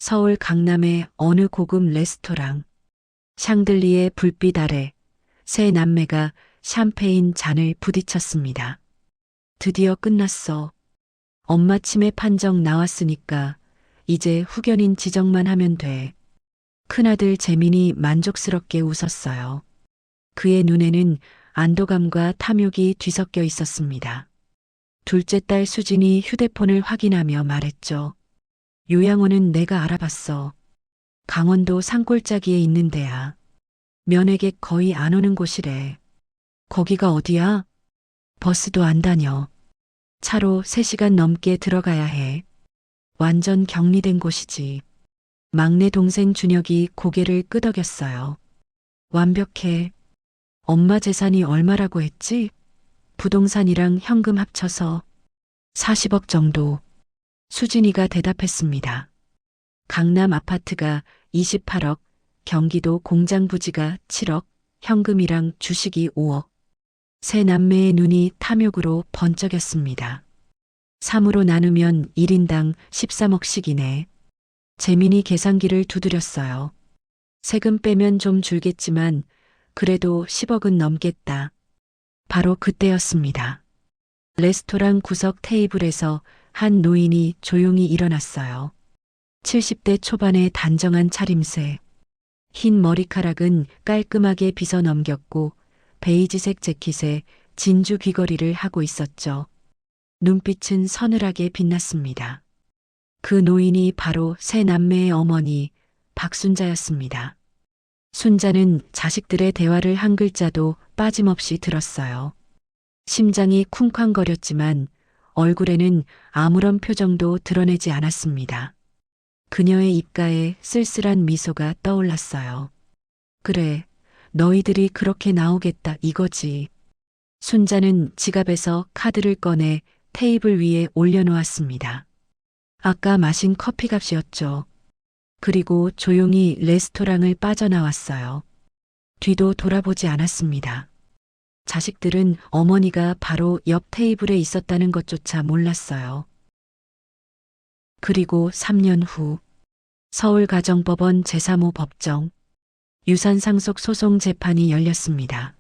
서울 강남의 어느 고급 레스토랑. 샹들리에 불빛 아래 세 남매가 샴페인 잔을 부딪혔습니다. 드디어 끝났어. 엄마 치매 판정 나왔으니까 이제 후견인 지정만 하면 돼. 큰아들 재민이 만족스럽게 웃었어요. 그의 눈에는 안도감과 탐욕이 뒤섞여 있었습니다. 둘째 딸 수진이 휴대폰을 확인하며 말했죠. 요양원은 내가 알아봤어. 강원도 산골짜기에 있는 데야. 면회객 거의 안 오는 곳이래. 거기가 어디야? 버스도 안 다녀. 차로 3시간 넘게 들어가야 해. 완전 격리된 곳이지. 막내 동생 준혁이 고개를 끄덕였어요. 완벽해. 엄마 재산이 얼마라고 했지? 부동산이랑 현금 합쳐서 40억 정도. 수진이가 대답했습니다. 강남 아파트가 28억, 경기도 공장 부지가 7억, 현금이랑 주식이 5억. 세 남매의 눈이 탐욕으로 번쩍였습니다. 3으로 나누면 1인당 13억씩이네. 재민이 계산기를 두드렸어요. 세금 빼면 좀 줄겠지만 그래도 10억은 넘겠다. 바로 그때였습니다. 레스토랑 구석 테이블에서 한 노인이 조용히 일어났어요. 70대 초반의 단정한 차림새. 흰 머리카락은 깔끔하게 빗어 넘겼고 베이지색 재킷에 진주 귀걸이를 하고 있었죠. 눈빛은 서늘하게 빛났습니다. 그 노인이 바로 세 남매의 어머니 박순자였습니다. 순자는 자식들의 대화를 한 글자도 빠짐없이 들었어요. 심장이 쿵쾅거렸지만 얼굴에는 아무런 표정도 드러내지 않았습니다. 그녀의 입가에 쓸쓸한 미소가 떠올랐어요. 그래, 너희들이 그렇게 나오겠다 이거지. 순자는 지갑에서 카드를 꺼내 테이블 위에 올려놓았습니다. 아까 마신 커피값이었죠. 그리고 조용히 레스토랑을 빠져나왔어요. 뒤도 돌아보지 않았습니다. 자식들은 어머니가 바로 옆 테이블에 있었다는 것조차 몰랐어요. 그리고 3년 후 서울가정법원 제3호 법정 유산상속 소송 재판이 열렸습니다.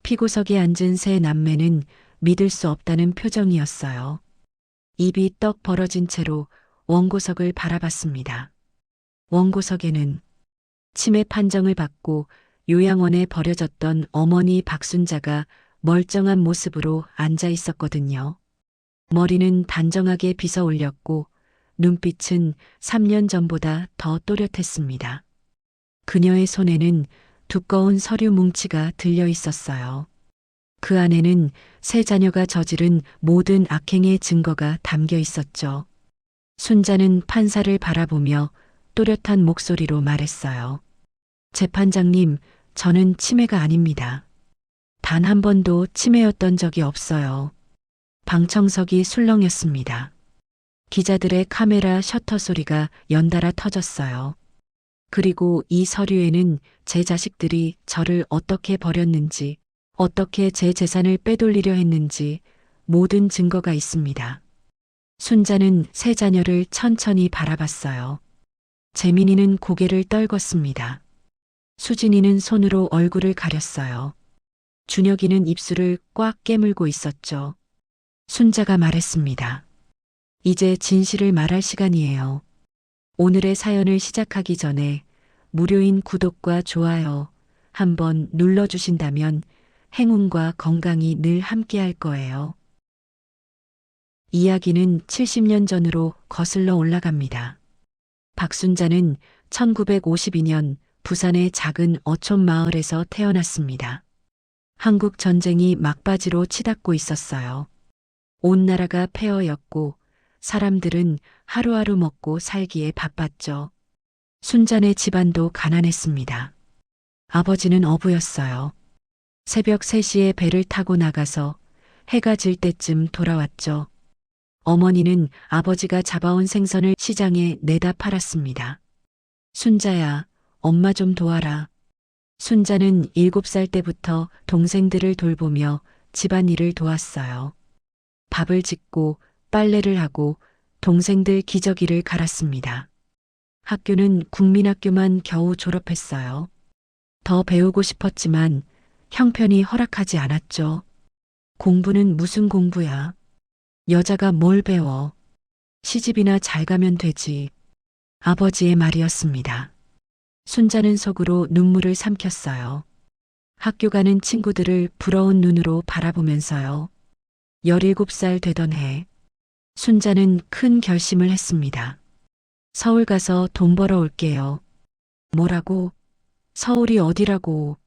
피고석에 앉은 세 남매는 믿을 수 없다는 표정이었어요. 입이 떡 벌어진 채로 원고석을 바라봤습니다. 원고석에는 치매 판정을 받고 요양원에 버려졌던 어머니 박순자가 멀쩡한 모습으로 앉아 있었거든요. 머리는 단정하게 빗어 올렸고 눈빛은 3년 전보다 더 또렷했습니다. 그녀의 손에는 두꺼운 서류 뭉치가 들려 있었어요. 그 안에는 세 자녀가 저지른 모든 악행의 증거가 담겨 있었죠. 순자는 판사를 바라보며 또렷한 목소리로 말했어요. 재판장님, 저는 치매가 아닙니다. 단 한 번도 치매였던 적이 없어요. 방청석이 술렁였습니다. 기자들의 카메라 셔터 소리가 연달아 터졌어요. 그리고 이 서류에는 제 자식들이 저를 어떻게 버렸는지, 어떻게 제 재산을 빼돌리려 했는지 모든 증거가 있습니다. 순자는 세 자녀를 천천히 바라봤어요. 재민이는 고개를 떨궜습니다. 수진이는 손으로 얼굴을 가렸어요. 준혁이는 입술을 꽉 깨물고 있었죠. 순자가 말했습니다. 이제 진실을 말할 시간이에요. 오늘의 사연을 시작하기 전에 무료인 구독과 좋아요 한번 눌러주신다면 행운과 건강이 늘 함께할 거예요. 이야기는 70년 전으로 거슬러 올라갑니다. 박순자는 1952년 부산의 작은 어촌 마을에서 태어났습니다. 한국 전쟁이 막바지로 치닫고 있었어요. 온 나라가 폐허였고 사람들은 하루하루 먹고 살기에 바빴죠. 순자네 집안도 가난했습니다. 아버지는 어부였어요. 새벽 3시에 배를 타고 나가서 해가 질 때쯤 돌아왔죠. 어머니는 아버지가 잡아온 생선을 시장에 내다 팔았습니다. 순자야, 엄마 좀 도와라. 순자는 7살 때부터 동생들을 돌보며 집안일을 도왔어요. 밥을 짓고 빨래를 하고 동생들 기저귀를 갈았습니다. 학교는 국민학교만 겨우 졸업했어요. 더 배우고 싶었지만 형편이 허락하지 않았죠. 공부는 무슨 공부야? 여자가 뭘 배워? 시집이나 잘 가면 되지. 아버지의 말이었습니다. 순자는 속으로 눈물을 삼켰어요. 학교 가는 친구들을 부러운 눈으로 바라보면서요. 17살 되던 해, 순자는 큰 결심을 했습니다. 서울 가서 돈 벌어 올게요. 뭐라고? 서울이 어디라고?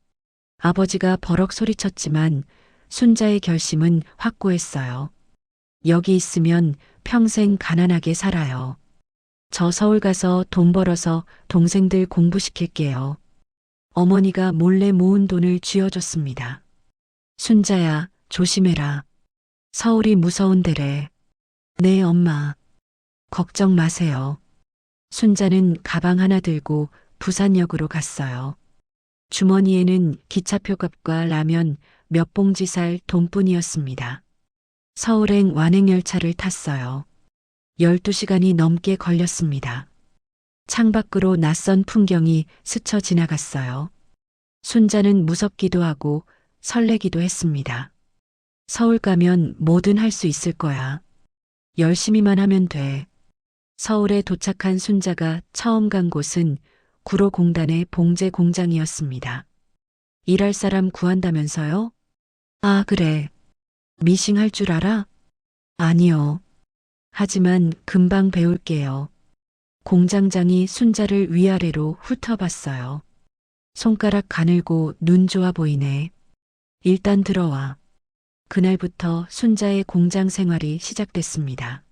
아버지가 버럭 소리쳤지만 순자의 결심은 확고했어요. 여기 있으면 평생 가난하게 살아요. 저 서울 가서 돈 벌어서 동생들 공부시킬게요. 어머니가 몰래 모은 돈을 쥐어줬습니다. 순자야, 조심해라. 서울이 무서운 데래. 네, 엄마. 걱정 마세요. 순자는 가방 하나 들고 부산역으로 갔어요. 주머니에는 기차표 값과 라면 몇 봉지 살 돈뿐이었습니다. 서울행 완행열차를 탔어요. 12시간이 넘게 걸렸습니다. 창밖으로 낯선 풍경이 스쳐 지나갔어요. 순자는 무섭기도 하고 설레기도 했습니다. 서울 가면 뭐든 할 수 있을 거야. 열심히만 하면 돼. 서울에 도착한 순자가 처음 간 곳은 구로공단의 봉제 공장이었습니다. 일할 사람 구한다면서요? 아, 그래. 미싱 할 줄 알아? 아니요. 하지만 금방 배울게요. 공장장이 순자를 위아래로 훑어봤어요. 손가락 가늘고 눈 좋아 보이네. 일단 들어와. 그날부터 순자의 공장 생활이 시작됐습니다.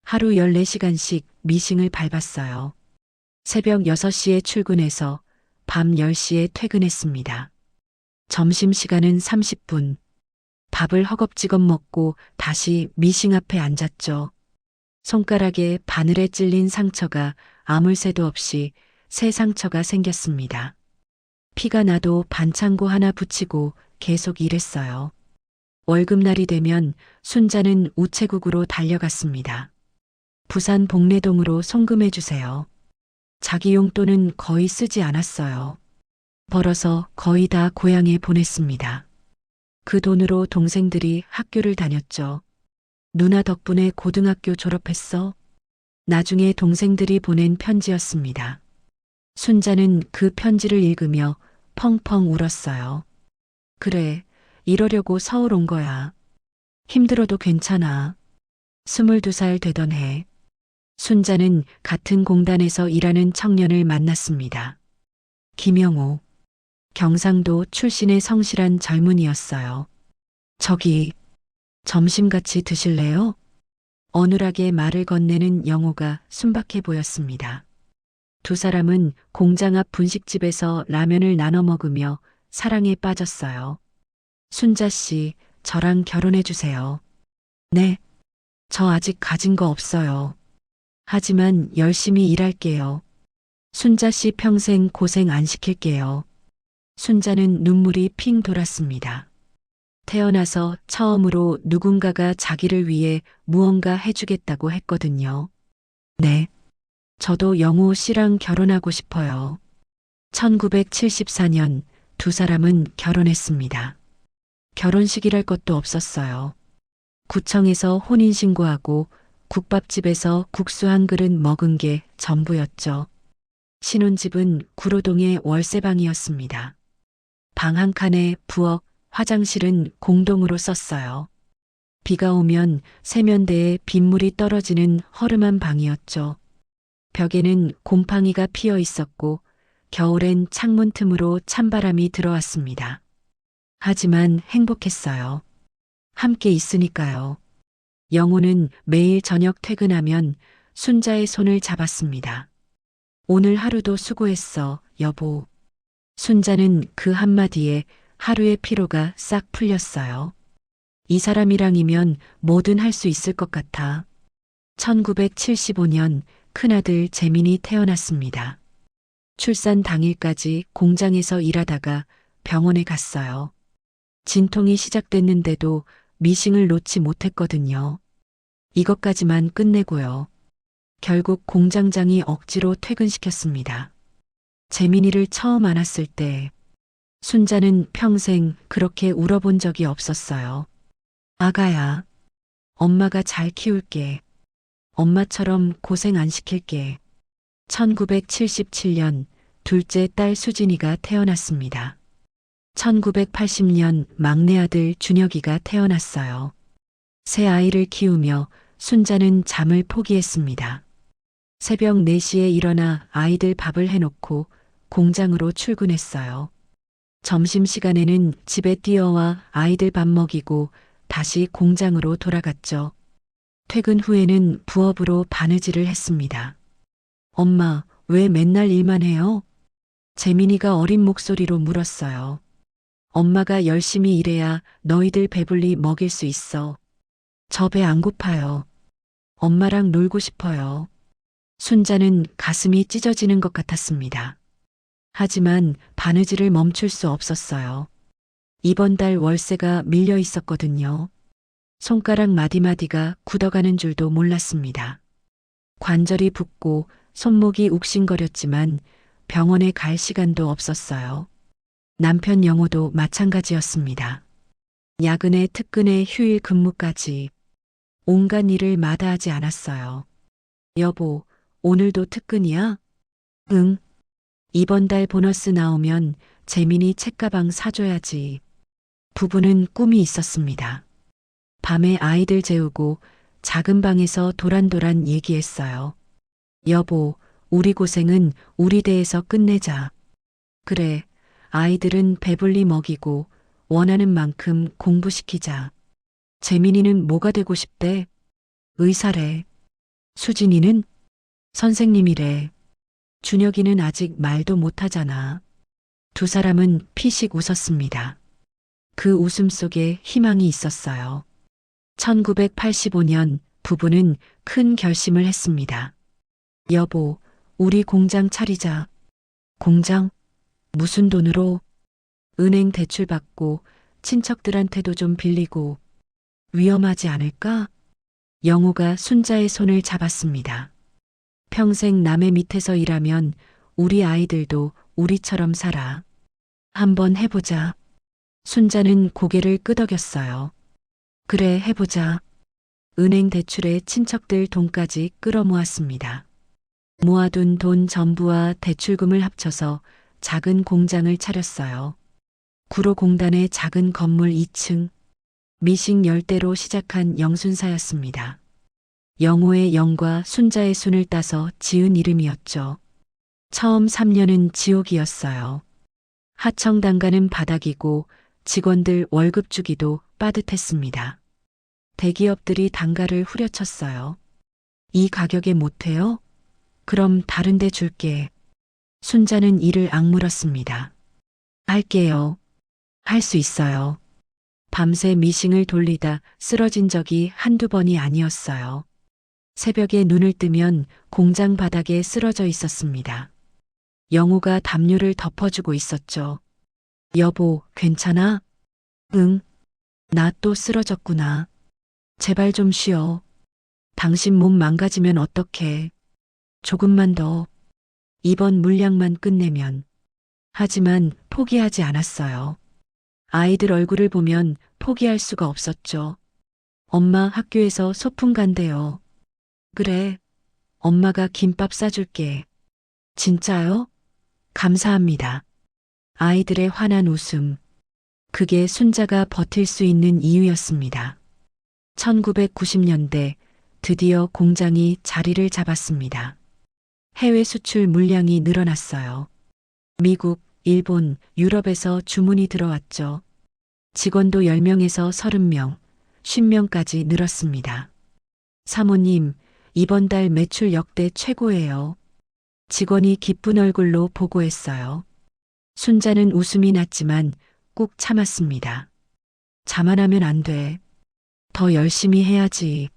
하루 14시간씩 미싱을 밟았어요. 새벽 6시에 출근해서 밤 10시에 퇴근했습니다. 점심시간은 30분. 밥을 허겁지겁 먹고 다시 미싱 앞에 앉았죠. 손가락에 바늘에 찔린 상처가 아물 새도 없이 새 상처가 생겼습니다. 피가 나도 반창고 하나 붙이고 계속 일했어요. 월급날이 되면 순자는 우체국으로 달려갔습니다. 부산 복례동으로 송금해 주세요. 자기 용돈은 거의 쓰지 않았어요. 벌어서 거의 다 고향에 보냈습니다. 그 돈으로 동생들이 학교를 다녔죠. 누나 덕분에 고등학교 졸업했어. 나중에 동생들이 보낸 편지였습니다. 순자는 그 편지를 읽으며 펑펑 울었어요. 그래, 이러려고 서울 온 거야. 힘들어도 괜찮아. 22살 되던 해, 순자는 같은 공단에서 일하는 청년을 만났습니다. 김영호, 경상도 출신의 성실한 젊은이였어요. 저기, 점심 같이 드실래요? 어눌하게 말을 건네는 영호가 순박해 보였습니다. 두 사람은 공장 앞 분식집에서 라면을 나눠 먹으며 사랑에 빠졌어요. 순자 씨, 저랑 결혼해 주세요. 네, 저 아직 가진 거 없어요. 하지만 열심히 일할게요. 순자 씨 평생 고생 안 시킬게요. 순자는 눈물이 핑 돌았습니다. 태어나서 처음으로 누군가가 자기를 위해 무언가 해주겠다고 했거든요. 네, 저도 영호 씨랑 결혼하고 싶어요. 1974년 두 사람은 결혼했습니다. 결혼식이랄 것도 없었어요. 구청에서 혼인신고하고 국밥집에서 국수 한 그릇 먹은 게 전부였죠. 신혼집은 구로동의 월세방이었습니다. 방 한 칸에 부엌, 화장실은 공동으로 썼어요. 비가 오면 세면대에 빗물이 떨어지는 허름한 방이었죠. 벽에는 곰팡이가 피어 있었고 겨울엔 창문 틈으로 찬바람이 들어왔습니다. 하지만 행복했어요. 함께 있으니까요. 영호는 매일 저녁 퇴근하면 순자의 손을 잡았습니다. 오늘 하루도 수고했어, 여보. 순자는 그 한마디에 하루의 피로가 싹 풀렸어요. 이 사람이랑이면 뭐든 할 수 있을 것 같아. 1975년 큰아들 재민이 태어났습니다. 출산 당일까지 공장에서 일하다가 병원에 갔어요. 진통이 시작됐는데도 미싱을 놓지 못했거든요. 이것까지만 끝내고요. 결국 공장장이 억지로 퇴근시켰습니다. 재민이를 처음 안았을 때 순자는 평생 그렇게 울어본 적이 없었어요. 아가야, 엄마가 잘 키울게. 엄마처럼 고생 안 시킬게. 1977년 둘째 딸 수진이가 태어났습니다. 1980년 막내 아들 준혁이가 태어났어요. 새 아이를 키우며 순자는 잠을 포기했습니다. 새벽 4시에 일어나 아이들 밥을 해놓고 공장으로 출근했어요. 점심시간에는 집에 뛰어와 아이들 밥 먹이고 다시 공장으로 돌아갔죠. 퇴근 후에는 부업으로 바느질을 했습니다. 엄마, 왜 맨날 일만 해요? 재민이가 어린 목소리로 물었어요. 엄마가 열심히 일해야 너희들 배불리 먹일 수 있어. 저 배 안 고파요. 엄마랑 놀고 싶어요. 순자는 가슴이 찢어지는 것 같았습니다. 하지만 바느질을 멈출 수 없었어요. 이번 달 월세가 밀려 있었거든요. 손가락 마디마디가 굳어가는 줄도 몰랐습니다. 관절이 붓고 손목이 욱신거렸지만 병원에 갈 시간도 없었어요. 남편 영호도 마찬가지였습니다. 야근에 특근에 휴일 근무까지 온갖 일을 마다하지 않았어요. 여보, 오늘도 특근이야? 응. 이번 달 보너스 나오면 재민이 책가방 사줘야지. 부부는 꿈이 있었습니다. 밤에 아이들 재우고 작은 방에서 도란도란 얘기했어요. 여보, 우리 고생은 우리 대에서 끝내자. 그래, 아이들은 배불리 먹이고 원하는 만큼 공부시키자. 재민이는 뭐가 되고 싶대? 의사래. 수진이는? 선생님이래. 준혁이는 아직 말도 못하잖아. 두 사람은 피식 웃었습니다. 그 웃음 속에 희망이 있었어요. 1985년 부부는 큰 결심을 했습니다. 여보, 우리 공장 차리자. 공장? 무슨 돈으로? 은행 대출 받고 친척들한테도 좀 빌리고 위험하지 않을까? 영호가 순자의 손을 잡았습니다. 평생 남의 밑에서 일하면 우리 아이들도 우리처럼 살아. 한번 해보자. 순자는 고개를 끄덕였어요. 그래, 해보자. 은행 대출에 친척들 돈까지 끌어모았습니다. 모아둔 돈 전부와 대출금을 합쳐서 작은 공장을 차렸어요. 구로공단의 작은 건물 2층, 미식 열대로 시작한 영순사였습니다. 영호의 영과 순자의 순을 따서 지은 이름이었죠. 처음 3년은 지옥이었어요. 하청 단가는 바닥이고 직원들 월급 주기도 빠듯했습니다. 대기업들이 단가를 후려쳤어요. 이 가격에 못해요? 그럼 다른 데 줄게. 순자는 이를 악물었습니다. 할게요. 할 수 있어요. 밤새 미싱을 돌리다 쓰러진 적이 한두 번이 아니었어요. 새벽에 눈을 뜨면 공장 바닥에 쓰러져 있었습니다. 영호가 담요를 덮어주고 있었죠. 여보, 괜찮아? 응. 나 또 쓰러졌구나. 제발 좀 쉬어. 당신 몸 망가지면 어떡해. 조금만 더. 이번 물량만 끝내면. 하지만 포기하지 않았어요. 아이들 얼굴을 보면 포기할 수가 없었죠. 엄마 학교에서 소풍 간대요. 그래. 엄마가 김밥 싸줄게. 진짜요? 감사합니다. 아이들의 환한 웃음. 그게 순자가 버틸 수 있는 이유였습니다. 1990년대 드디어 공장이 자리를 잡았습니다. 해외 수출 물량이 늘어났어요. 미국, 일본, 유럽에서 주문이 들어왔죠. 직원도 10명에서 30명, 50명까지 늘었습니다. 사모님, 이번 달 매출 역대 최고예요. 직원이 기쁜 얼굴로 보고했어요. 순자는 웃음이 났지만 꾹 참았습니다. 자만하면 안 돼. 더 열심히 해야지.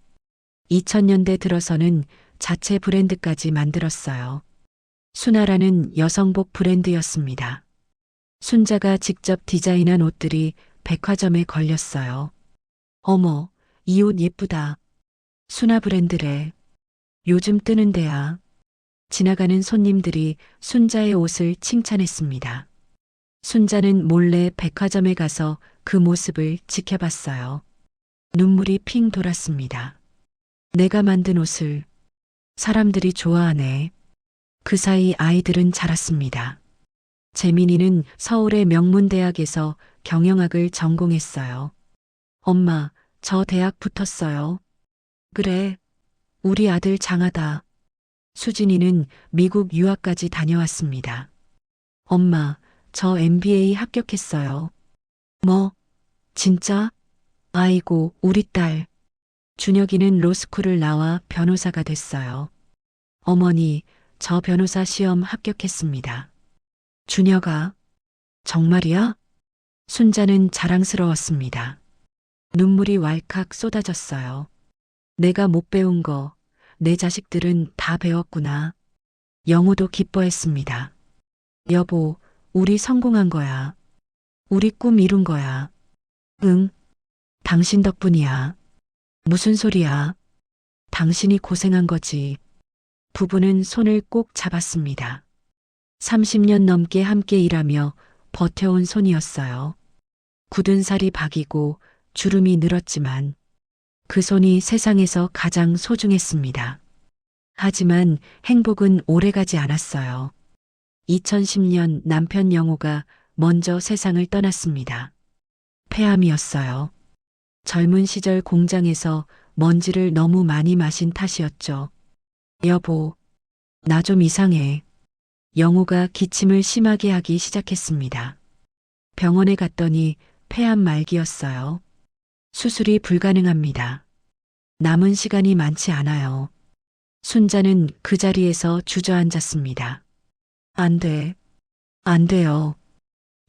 2000년대 들어서는 자체 브랜드까지 만들었어요. 순아라는 여성복 브랜드였습니다. 순자가 직접 디자인한 옷들이 백화점에 걸렸어요. 어머, 이 옷 예쁘다. 순아 브랜드래. 요즘 뜨는 데야. 지나가는 손님들이 순자의 옷을 칭찬했습니다. 순자는 몰래 백화점에 가서 그 모습을 지켜봤어요. 눈물이 핑 돌았습니다. 내가 만든 옷을 사람들이 좋아하네. 그 사이 아이들은 자랐습니다. 재민이는 서울의 명문대학에서 경영학을 전공했어요. 엄마, 저 대학 붙었어요. 그래, 우리 아들 장하다. 수진이는 미국 유학까지 다녀왔습니다. 엄마, 저 MBA 합격했어요. 뭐, 진짜? 아이고, 우리 딸. 준혁이는 로스쿨을 나와 변호사가 됐어요. 어머니, 저 변호사 시험 합격했습니다. 준혁아, 정말이야? 순자는 자랑스러웠습니다. 눈물이 왈칵 쏟아졌어요. 내가 못 배운 거, 내 자식들은 다 배웠구나. 영호도 기뻐했습니다. 여보, 우리 성공한 거야. 우리 꿈 이룬 거야. 응, 당신 덕분이야. 무슨 소리야? 당신이 고생한 거지. 부부는 손을 꼭 잡았습니다. 30년 넘게 함께 일하며 버텨온 손이었어요. 굳은 살이 박이고 주름이 늘었지만 그 손이 세상에서 가장 소중했습니다. 하지만 행복은 오래가지 않았어요. 2010년 남편 영호가 먼저 세상을 떠났습니다. 폐암이었어요. 젊은 시절 공장에서 먼지를 너무 많이 마신 탓이었죠. 여보, 나 좀 이상해. 영호가 기침을 심하게 하기 시작했습니다. 병원에 갔더니 폐암 말기였어요. 수술이 불가능합니다. 남은 시간이 많지 않아요. 순자는 그 자리에서 주저앉았습니다. 안 돼. 안 돼요.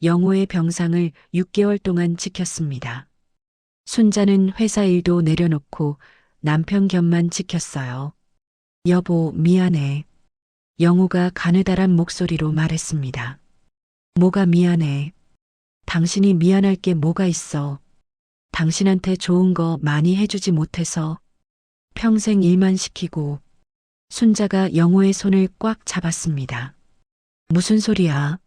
영호의 병상을 6개월 동안 지켰습니다. 순자는 회사 일도 내려놓고 남편 곁만 지켰어요. 여보, 미안해. 영호가 가느다란 목소리로 말했습니다. 뭐가 미안해. 당신이 미안할 게 뭐가 있어. 당신한테 좋은 거 많이 해주지 못해서 평생 일만 시키고. 순자가 영호의 손을 꽉 잡았습니다. 무슨 소리야.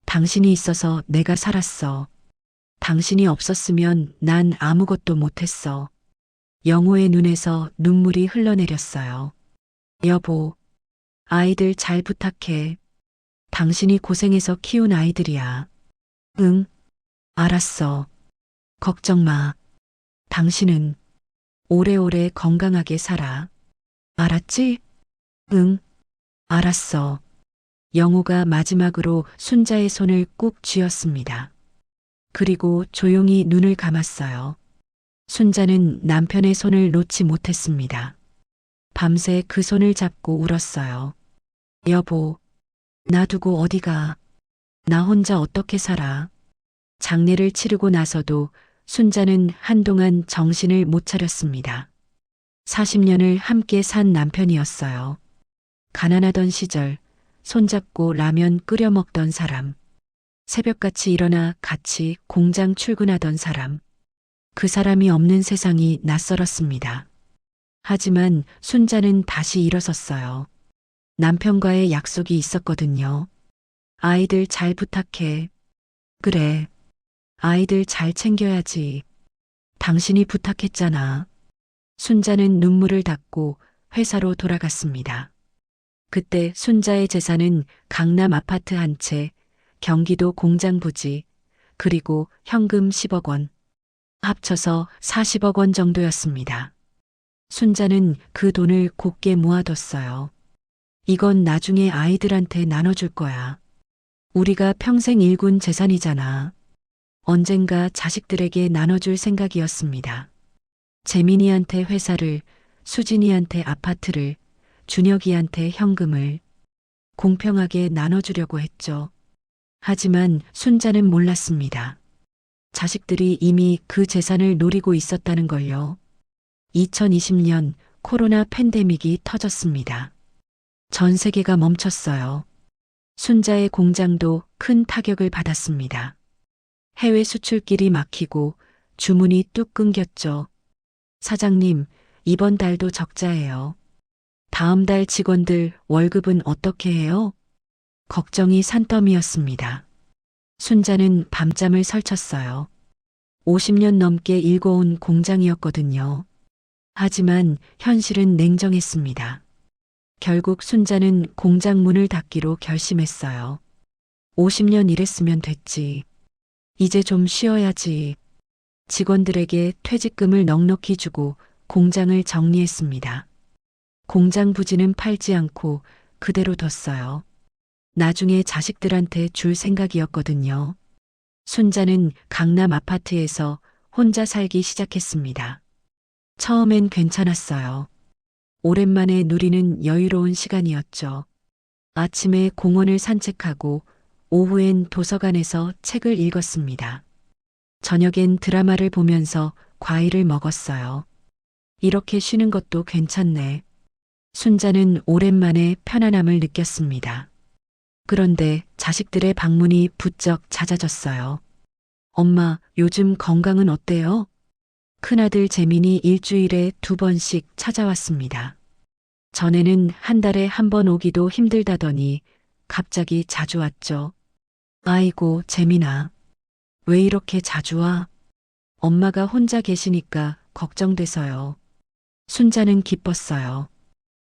당신이 있어서 내가 살았어. 당신이 없었으면 난 아무것도 못했어. 영호의 눈에서 눈물이 흘러내렸어요. 여보, 아이들 잘 부탁해. 당신이 고생해서 키운 아이들이야. 응, 알았어. 걱정 마. 당신은 오래오래 건강하게 살아. 알았지? 응, 알았어. 영호가 마지막으로 순자의 손을 꾹 쥐었습니다. 그리고 조용히 눈을 감았어요. 순자는 남편의 손을 놓지 못했습니다. 밤새 그 손을 잡고 울었어요. 여보, 놔두고 어디 가? 나 혼자 어떻게 살아? 장례를 치르고 나서도 순자는 한동안 정신을 못 차렸습니다. 40년을 함께 산 남편이었어요. 가난하던 시절 손잡고 라면 끓여 먹던 사람. 새벽같이 일어나 같이 공장 출근하던 사람. 그 사람이 없는 세상이 낯설었습니다. 하지만 순자는 다시 일어섰어요. 남편과의 약속이 있었거든요. 아이들 잘 부탁해. 그래. 아이들 잘 챙겨야지. 당신이 부탁했잖아. 순자는 눈물을 닦고 회사로 돌아갔습니다. 그때 순자의 재산은 강남 아파트 한 채, 경기도 공장 부지, 그리고 현금 10억 원. 합쳐서 40억 원 정도였습니다. 순자는 그 돈을 곱게 모아뒀어요. 이건 나중에 아이들한테 나눠줄 거야. 우리가 평생 일군 재산이잖아. 언젠가 자식들에게 나눠줄 생각이었습니다. 재민이한테 회사를, 수진이한테 아파트를, 준혁이한테 현금을 공평하게 나눠주려고 했죠. 하지만 순자는 몰랐습니다. 자식들이 이미 그 재산을 노리고 있었다는 걸요. 2020년 코로나 팬데믹이 터졌습니다. 전 세계가 멈췄어요. 순자의 공장도 큰 타격을 받았습니다. 해외 수출길이 막히고 주문이 뚝 끊겼죠. 사장님, 이번 달도 적자예요. 다음 달 직원들 월급은 어떻게 해요? 걱정이 산더미였습니다. 순자는 밤잠을 설쳤어요. 50년 넘게 일궈온 공장이었거든요. 하지만 현실은 냉정했습니다. 결국 순자는 공장 문을 닫기로 결심했어요. 50년 일했으면 됐지. 이제 좀 쉬어야지. 직원들에게 퇴직금을 넉넉히 주고 공장을 정리했습니다. 공장 부지는 팔지 않고 그대로 뒀어요. 나중에 자식들한테 줄 생각이었거든요. 순자는 강남 아파트에서 혼자 살기 시작했습니다. 처음엔 괜찮았어요. 오랜만에 누리는 여유로운 시간이었죠. 아침에 공원을 산책하고 오후엔 도서관에서 책을 읽었습니다. 저녁엔 드라마를 보면서 과일을 먹었어요. 이렇게 쉬는 것도 괜찮네. 순자는 오랜만에 편안함을 느꼈습니다. 그런데 자식들의 방문이 부쩍 잦아졌어요. 엄마, 요즘 건강은 어때요? 큰아들 재민이 일주일에 2번씩 찾아왔습니다. 전에는 한 달에 1번 오기도 힘들다더니 갑자기 자주 왔죠. 아이고, 재민아. 왜 이렇게 자주 와? 엄마가 혼자 계시니까 걱정돼서요. 순자는 기뻤어요.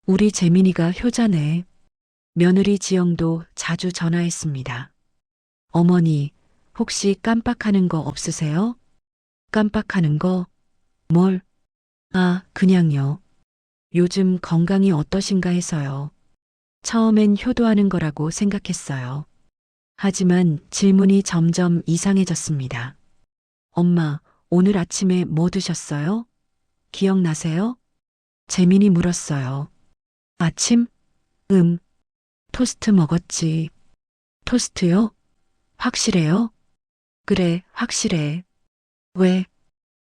우리 재민이가 효자네. 며느리 지영도 자주 전화했습니다. 어머니, 혹시 깜빡하는 거 없으세요? 깜빡하는 거? 뭘? 아, 그냥요. 요즘 건강이 어떠신가 해서요. 처음엔 효도하는 거라고 생각했어요. 하지만 질문이 점점 이상해졌습니다. 엄마, 오늘 아침에 뭐 드셨어요? 기억나세요? 재민이 물었어요. 아침? 토스트 먹었지. 토스트요? 확실해요? 그래, 확실해. 왜?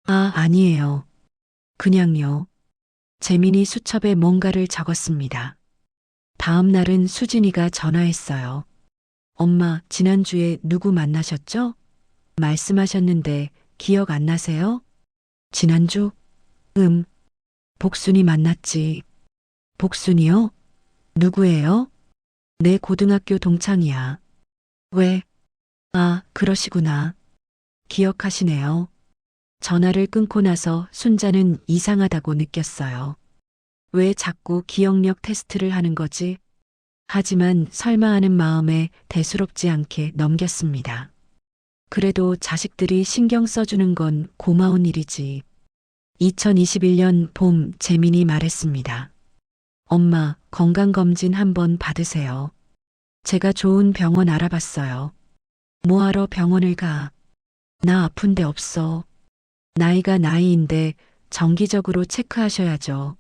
아, 아니에요. 그냥요. 재민이 수첩에 뭔가를 적었습니다. 다음 날은 수진이가 전화했어요. 엄마, 지난주에 누구 만나셨죠? 말씀하셨는데 기억 안 나세요? 지난주? 복순이 만났지. 복순이요? 누구예요? 내 고등학교 동창이야. 왜? 아, 그러시구나. 기억하시네요. 전화를 끊고 나서 순자는 이상하다고 느꼈어요. 왜 자꾸 기억력 테스트를 하는 거지? 하지만 설마 하는 마음에 대수롭지 않게 넘겼습니다. 그래도 자식들이 신경 써주는 건 고마운 일이지. 2021년 봄 재민이 말했습니다. 엄마, 건강검진 한번 받으세요. 제가 좋은 병원 알아봤어요. 뭐하러 병원을 가? 나 아픈 데 없어. 나이가 나이인데 정기적으로 체크하셔야죠.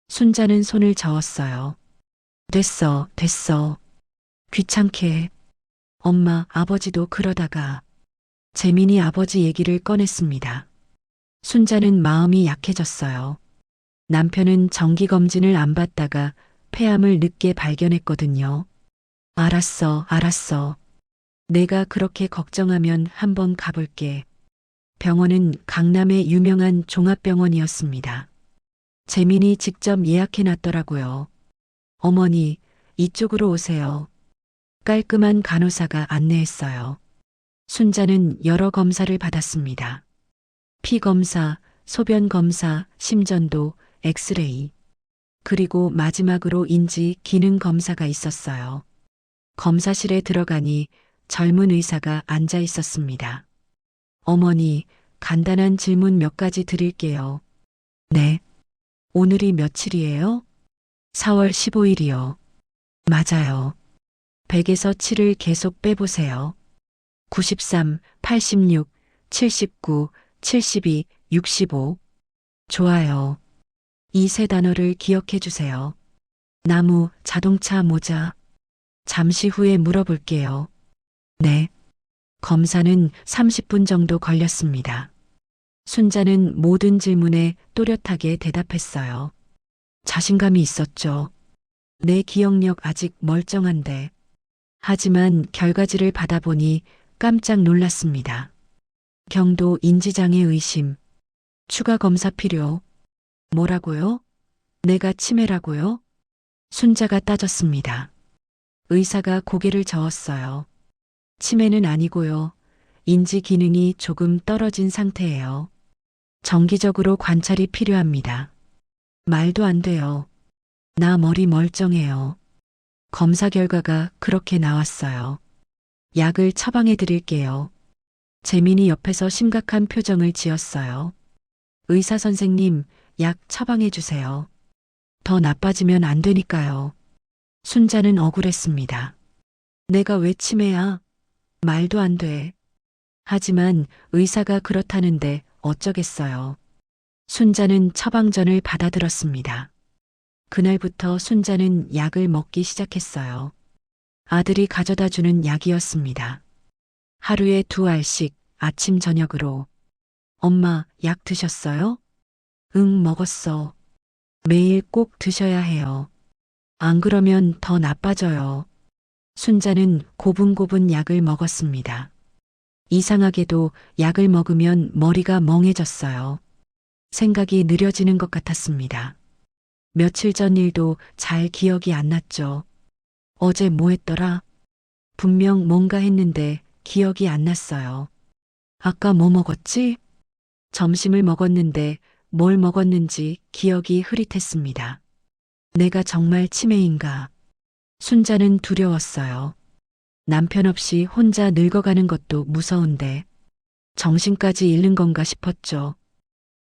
순자는 손을 저었어요. 됐어, 됐어. 귀찮게. 엄마, 아버지도 그러다가. 재민이 아버지 얘기를 꺼냈습니다. 순자는 마음이 약해졌어요. 남편은 정기검진을 안 받다가 폐암을 늦게 발견했거든요. 알았어, 알았어. 내가 그렇게 걱정하면 한번 가볼게. 병원은 강남의 유명한 종합병원이었습니다. 재민이 직접 예약해놨더라고요. 어머니, 이쪽으로 오세요. 깔끔한 간호사가 안내했어요. 순자는 여러 검사를 받았습니다. 피 검사, 소변 검사, 심전도, 엑스레이. 그리고 마지막으로 인지 기능 검사가 있었어요. 검사실에 들어가니 젊은 의사가 앉아 있었습니다. 어머니, 간단한 질문 몇 가지 드릴게요. 네. 오늘이 며칠이에요? 4월 15일이요. 맞아요. 100에서 7을 계속 빼보세요. 93, 86, 79, 72, 65. 좋아요. 이 세 단어를 기억해 주세요. 나무, 자동차, 모자. 잠시 후에 물어볼게요. 네. 검사는 30분 정도 걸렸습니다. 순자는 모든 질문에 또렷하게 대답했어요. 자신감이 있었죠. 내 기억력 아직 멀쩡한데. 하지만 결과지를 받아보니 깜짝 놀랐습니다. 경도 인지장애 의심. 추가 검사 필요. 뭐라고요? 내가 치매라고요? 순자가 따졌습니다. 의사가 고개를 저었어요. 치매는 아니고요. 인지 기능이 조금 떨어진 상태예요. 정기적으로 관찰이 필요합니다. 말도 안 돼요. 나 머리 멀쩡해요. 검사 결과가 그렇게 나왔어요. 약을 처방해 드릴게요. 재민이 옆에서 심각한 표정을 지었어요. 의사 선생님, 약 처방해 주세요. 더 나빠지면 안 되니까요. 순자는 억울했습니다. 내가 왜 치매야? 말도 안 돼. 하지만 의사가 그렇다는데 어쩌겠어요. 순자는 처방전을 받아들었습니다. 그날부터 순자는 약을 먹기 시작했어요. 아들이 가져다 주는 약이었습니다. 하루에 2알씩 아침 저녁으로. 엄마, 약 드셨어요? 응, 먹었어. 매일 꼭 드셔야 해요. 안 그러면 더 나빠져요. 순자는 고분고분 약을 먹었습니다. 이상하게도 약을 먹으면 머리가 멍해졌어요. 생각이 느려지는 것 같았습니다. 며칠 전 일도 잘 기억이 안 났죠. 어제 뭐 했더라? 분명 뭔가 했는데 기억이 안 났어요. 아까 뭐 먹었지? 점심을 먹었는데 뭘 먹었는지 기억이 흐릿했습니다. 내가 정말 치매인가? 순자는 두려웠어요. 남편 없이 혼자 늙어가는 것도 무서운데 정신까지 잃는 건가 싶었죠.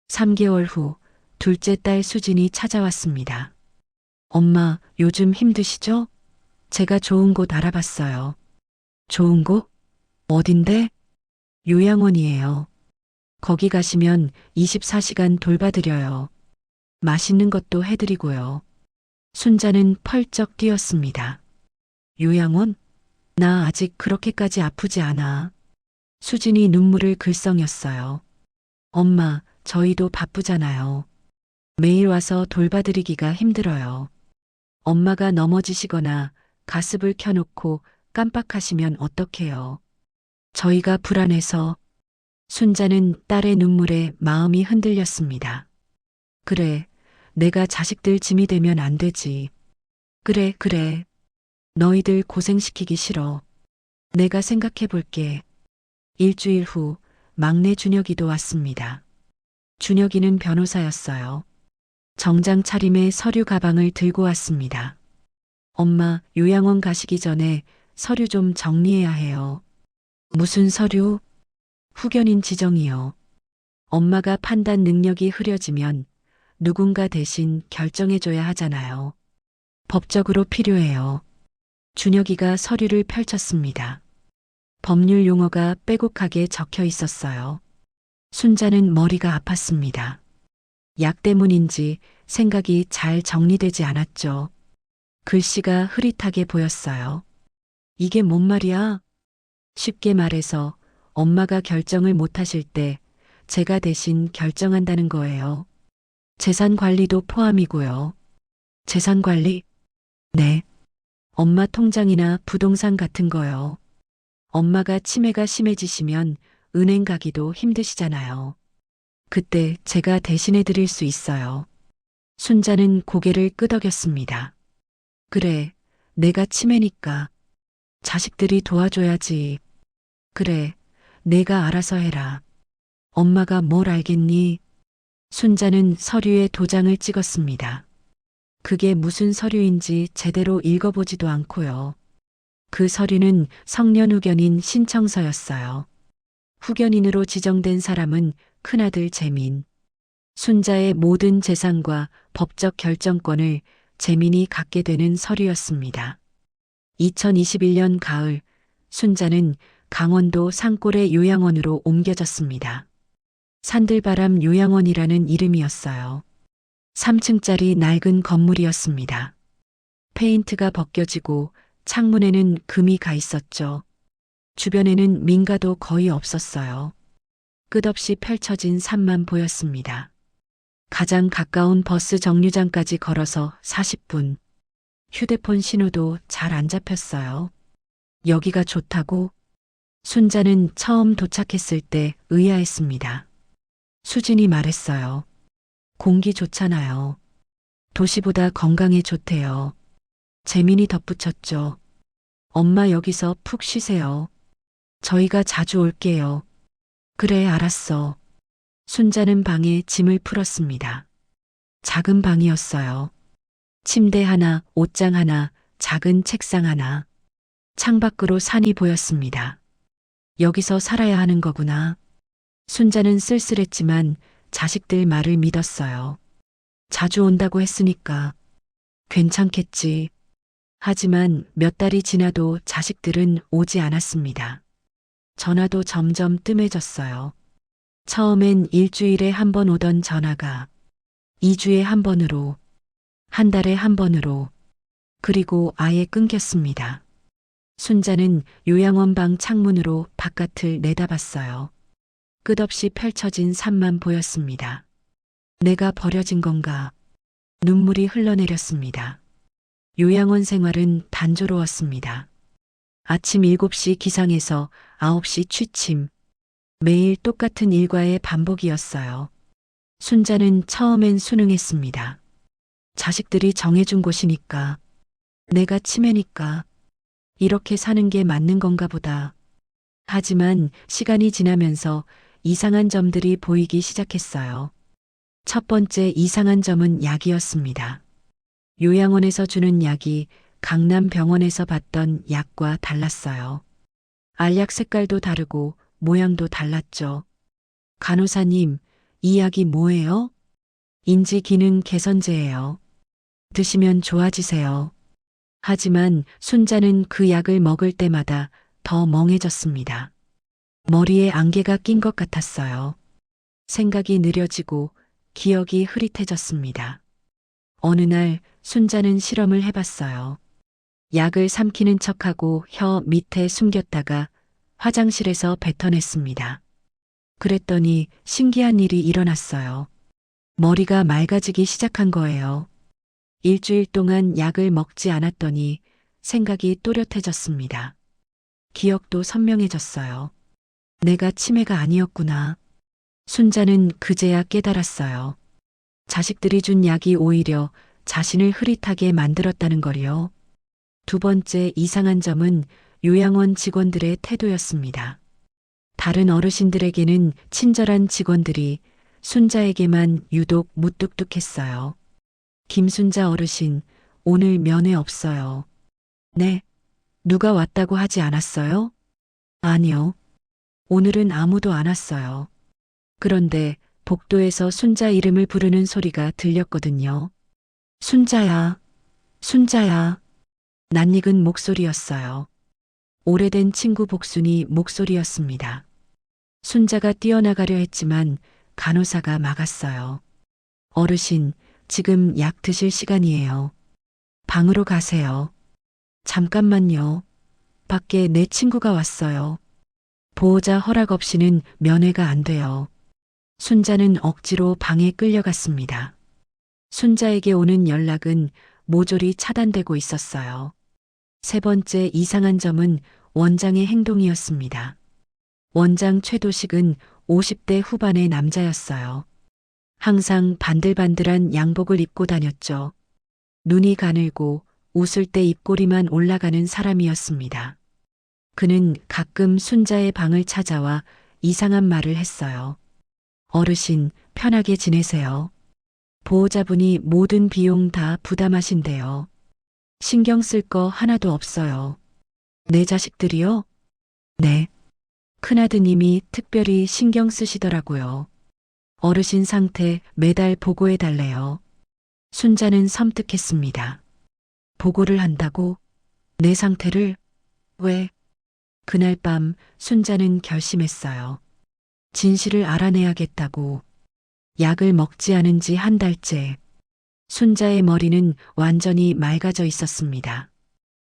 3개월 후 둘째 딸 수진이 찾아왔습니다. 엄마, 요즘 힘드시죠? 제가 좋은 곳 알아봤어요. 좋은 곳? 어딘데? 요양원이에요. 거기 가시면 24시간 돌봐드려요. 맛있는 것도 해드리고요. 순자는 펄쩍 뛰었습니다. 요양원? 나 아직 그렇게까지 아프지 않아. 수진이 눈물을 글썽였어요. 엄마, 저희도 바쁘잖아요. 매일 와서 돌봐드리기가 힘들어요. 엄마가 넘어지시거나 가습을 켜놓고 깜빡하시면 어떡해요. 저희가 불안해서. 순자는 딸의 눈물에 마음이 흔들렸습니다. 그래, 내가 자식들 짐이 되면 안 되지. 그래. 너희들 고생시키기 싫어. 내가 생각해 볼게. 일주일 후 막내 준혁이도 왔습니다. 준혁이는 변호사였어요. 정장 차림에 서류 가방을 들고 왔습니다. 엄마, 요양원 가시기 전에 서류 좀 정리해야 해요. 무슨 서류? 후견인 지정이요. 엄마가 판단 능력이 흐려지면 누군가 대신 결정해줘야 하잖아요. 법적으로 필요해요. 준혁이가 서류를 펼쳤습니다. 법률 용어가 빼곡하게 적혀 있었어요. 순자는 머리가 아팠습니다. 약 때문인지 생각이 잘 정리되지 않았죠. 글씨가 흐릿하게 보였어요. 이게 뭔 말이야? 쉽게 말해서 엄마가 결정을 못 하실 때 제가 대신 결정한다는 거예요. 재산 관리도 포함이고요. 재산 관리? 네. 엄마 통장이나 부동산 같은 거요. 엄마가 치매가 심해지시면 은행 가기도 힘드시잖아요. 그때 제가 대신해 드릴 수 있어요. 순자는 고개를 끄덕였습니다. 그래, 내가 치매니까. 자식들이 도와줘야지. 그래, 내가 알아서 해라. 엄마가 뭘 알겠니? 순자는 서류에 도장을 찍었습니다. 그게 무슨 서류인지 제대로 읽어보지도 않고요. 그 서류는 성년 후견인 신청서였어요. 후견인으로 지정된 사람은 큰아들 재민. 순자의 모든 재산과 법적 결정권을 재민이 갖게 되는 서류였습니다. 2021년 가을, 순자는 강원도 산골의 요양원으로 옮겨졌습니다. 산들바람 요양원이라는 이름이었어요. 3층짜리 낡은 건물이었습니다. 페인트가 벗겨지고 창문에는 금이 가 있었죠. 주변에는 민가도 거의 없었어요. 끝없이 펼쳐진 산만 보였습니다. 가장 가까운 버스 정류장까지 걸어서 40분. 휴대폰 신호도 잘 안 잡혔어요. 여기가 좋다고? 순자는 처음 도착했을 때 의아했습니다. 수진이 말했어요. 공기 좋잖아요. 도시보다 건강에 좋대요. 재민이 덧붙였죠. 엄마 여기서 푹 쉬세요. 저희가 자주 올게요. 그래, 알았어. 순자는 방에 짐을 풀었습니다. 작은 방이었어요. 침대 하나, 옷장 하나, 작은 책상 하나. 창밖으로 산이 보였습니다. 여기서 살아야 하는 거구나. 순자는 쓸쓸했지만 자식들 말을 믿었어요. 자주 온다고 했으니까 괜찮겠지. 하지만 몇 달이 지나도 자식들은 오지 않았습니다. 전화도 점점 뜸해졌어요. 처음엔 일주일에 한 번 오던 전화가 2주에 한 번으로, 한 달에 한 번으로, 그리고 아예 끊겼습니다. 순자는 요양원 방 창문으로 바깥을 내다봤어요. 끝없이 펼쳐진 산만 보였습니다. 내가 버려진 건가? 눈물이 흘러내렸습니다. 요양원 생활은 단조로웠습니다. 아침 7시 기상해서 9시 취침. 매일 똑같은 일과의 반복이었어요. 순자는 처음엔 순응했습니다. 자식들이 정해준 곳이니까, 내가 치매니까, 이렇게 사는 게 맞는 건가 보다. 하지만 시간이 지나면서 이상한 점들이 보이기 시작했어요. 첫 번째 이상한 점은 약이었습니다. 요양원에서 주는 약이 강남 병원에서 받던 약과 달랐어요. 알약 색깔도 다르고 모양도 달랐죠. 간호사님, 이 약이 뭐예요? 인지 기능 개선제예요. 드시면 좋아지세요. 하지만 순자는 그 약을 먹을 때마다 더 멍해졌습니다. 머리에 안개가 낀 것 같았어요. 생각이 느려지고 기억이 흐릿해졌습니다. 어느 날 순자는 실험을 해봤어요. 약을 삼키는 척하고 혀 밑에 숨겼다가 화장실에서 뱉어냈습니다. 그랬더니 신기한 일이 일어났어요. 머리가 맑아지기 시작한 거예요. 일주일 동안 약을 먹지 않았더니 생각이 또렷해졌습니다. 기억도 선명해졌어요. 내가 치매가 아니었구나. 순자는 그제야 깨달았어요. 자식들이 준 약이 오히려 자신을 흐릿하게 만들었다는 걸요. 두 번째 이상한 점은 요양원 직원들의 태도였습니다. 다른 어르신들에게는 친절한 직원들이 순자에게만 유독 무뚝뚝했어요. 김순자 어르신, 오늘 면회 없어요. 네. 누가 왔다고 하지 않았어요? 아니요. 오늘은 아무도 안 왔어요. 그런데 복도에서 순자 이름을 부르는 소리가 들렸거든요. 순자야, 순자야. 낯익은 목소리였어요. 오래된 친구 복순이 목소리였습니다. 순자가 뛰어나가려 했지만 간호사가 막았어요. 어르신, 지금 약 드실 시간이에요. 방으로 가세요. 잠깐만요. 밖에 내 친구가 왔어요. 보호자 허락 없이는 면회가 안 돼요. 순자는 억지로 방에 끌려갔습니다. 순자에게 오는 연락은 모조리 차단되고 있었어요. 세 번째 이상한 점은 원장의 행동이었습니다. 원장 최도식은 50대 후반의 남자였어요. 항상 반들반들한 양복을 입고 다녔죠. 눈이 가늘고 웃을 때 입꼬리만 올라가는 사람이었습니다. 그는 가끔 순자의 방을 찾아와 이상한 말을 했어요. 어르신, 편하게 지내세요. 보호자분이 모든 비용 다 부담하신대요. 신경 쓸 거 하나도 없어요. 내 자식들이요? 네. 큰아드님이 특별히 신경 쓰시더라고요. 어르신 상태 매달 보고해 달래요. 순자는 섬뜩했습니다. 보고를 한다고? 내 상태를? 왜? 그날 밤 순자는 결심했어요. 진실을 알아내야겠다고. 약을 먹지 않은 지 한 달째. 순자의 머리는 완전히 맑아져 있었습니다.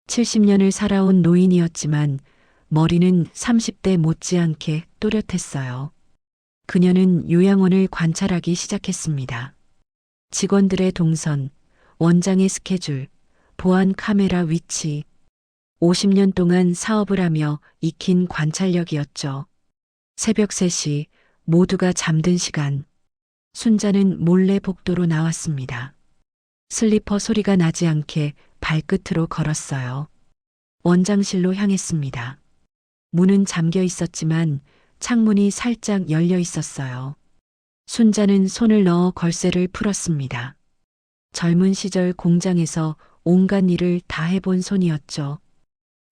70년을 살아온 노인이었지만 머리는 30대 못지않게 또렷했어요. 그녀는 요양원을 관찰하기 시작했습니다. 직원들의 동선, 원장의 스케줄, 보안 카메라 위치. 50년 동안 사업을 하며 익힌 관찰력이었죠. 새벽 3시 모두가 잠든 시간. 순자는 몰래 복도로 나왔습니다. 슬리퍼 소리가 나지 않게 발끝으로 걸었어요. 원장실로 향했습니다. 문은 잠겨 있었지만 창문이 살짝 열려 있었어요. 순자는 손을 넣어 걸쇠를 풀었습니다. 젊은 시절 공장에서 온갖 일을 다 해본 손이었죠.